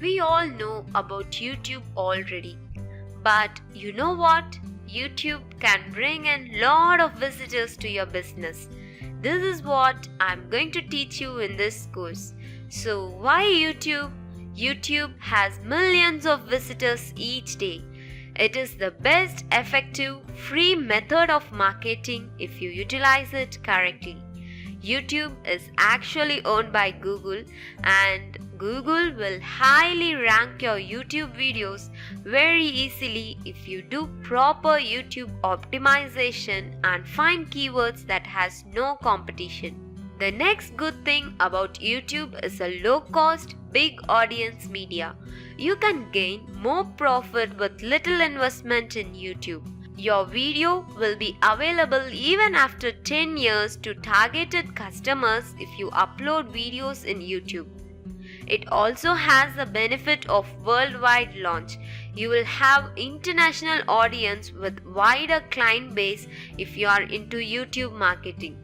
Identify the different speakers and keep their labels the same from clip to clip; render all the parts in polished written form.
Speaker 1: We all know about YouTube already. But you know what? YouTube can bring in lot of visitors to your business. This is what I'm going to teach you in this course. So why YouTube? YouTube has millions of visitors each day. It is the best effective free method of marketing if you utilize it correctly. YouTube is actually owned by Google, and Google will highly rank your YouTube videos very easily if you do proper YouTube optimization and find keywords that has no competition. The next good thing about YouTube is a low cost, big audience media. You can gain more profit with little investment in YouTube. Your video will be available even after 10 years to targeted customers if you upload videos in YouTube. It also has the benefit of worldwide launch. You will have international audience with wider client base if you are into YouTube marketing.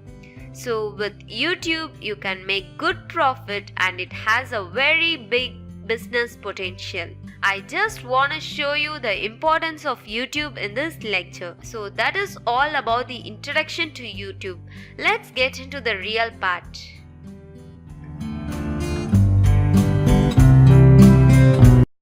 Speaker 1: So with YouTube you can make good profit and it has a very big business potential. I just want to show you the importance of YouTube in this lecture. So that is all about the introduction to YouTube. Let's get into the real part.